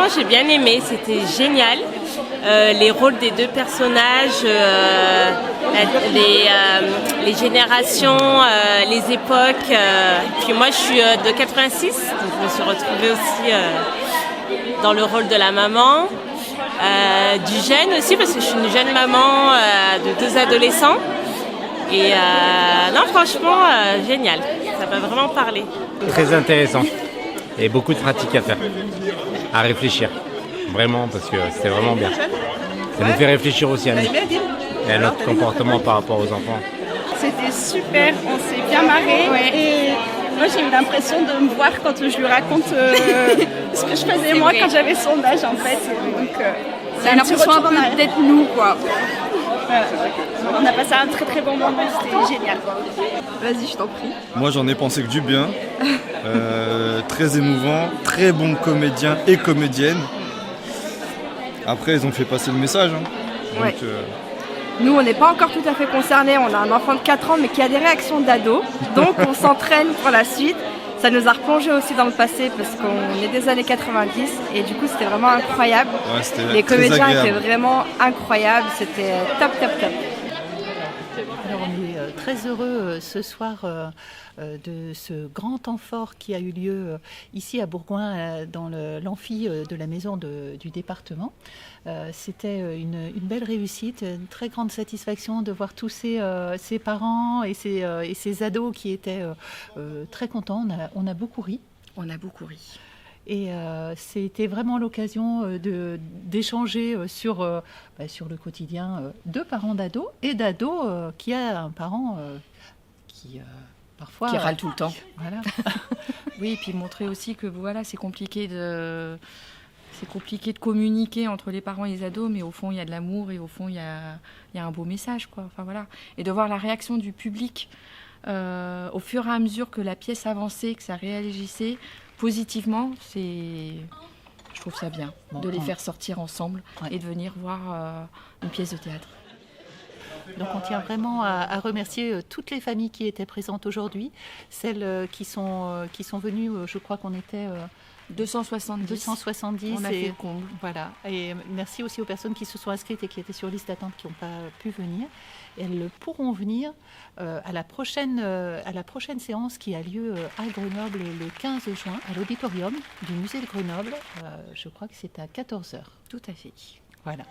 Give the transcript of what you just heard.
franchement, j'ai bien aimé, c'était génial. Les rôles des deux personnages, les générations, les époques. Puis moi, je suis de 86, donc je me suis retrouvée aussi dans le rôle de la maman. Du jeune aussi, parce que je suis une jeune maman de 2 adolescents. Et non, franchement, génial. Ça m'a vraiment parlé. Très intéressant. Et beaucoup de pratiques à faire, à réfléchir. Vraiment, parce que c'était vraiment bien. Ça nous fait réfléchir aussi à nous et à notre comportement par rapport aux enfants. C'était super, on s'est bien marré. Et moi, j'ai eu l'impression de me voir quand je lui raconte ce que je faisais moi quand j'avais son âge, en fait. Donc, c'est l'impression un peu d'être nous, quoi. On a passé un très très bon moment, c'était génial. Vas-y, je t'en prie. Moi, j'en ai pensé que du bien. Très émouvant, très bons comédiens et comédiennes. Après, ils ont fait passer le message. Donc, ouais. Nous, on n'est pas encore tout à fait concernés. On a un enfant de 4 ans, mais qui a des réactions d'ado. Donc, on s'entraîne pour la suite. Ça nous a replongé aussi dans le passé parce qu'on est des années 90 et du coup, c'était vraiment incroyable. Ouais, les comédiens étaient vraiment incroyables. C'était top, top, top. Alors, on est très heureux ce soir de ce grand temps fort qui a eu lieu ici à Bourgoin dans l'amphi de la maison du département. C'était une belle réussite, une très grande satisfaction de voir tous ces parents et ces ados qui étaient très contents. On a beaucoup ri. On a beaucoup ri. Et c'était vraiment l'occasion d'échanger sur le quotidien de parents d'ados et d'ados qui a un parent qui... parfois, qui râle tout le temps. Voilà. Oui, et puis montrer aussi que voilà, c'est compliqué de communiquer entre les parents et les ados, mais au fond, il y a de l'amour et au fond, il y a un beau message, quoi. Enfin, voilà. Et de voir la réaction du public au fur et à mesure que la pièce avançait, que ça réagissait positivement, je trouve ça bien de les faire sortir ensemble et de venir voir une pièce de théâtre. Donc on tient vraiment à remercier toutes les familles qui étaient présentes aujourd'hui, celles qui sont venues, je crois qu'on était 270. On a fait le comble. Voilà. Et merci aussi aux personnes qui se sont inscrites et qui étaient sur liste d'attente qui n'ont pas pu venir. Elles pourront venir à la prochaine séance qui a lieu à Grenoble le 15 juin à l'auditorium du musée de Grenoble. Je crois que c'est à 14h. Tout à fait. Voilà.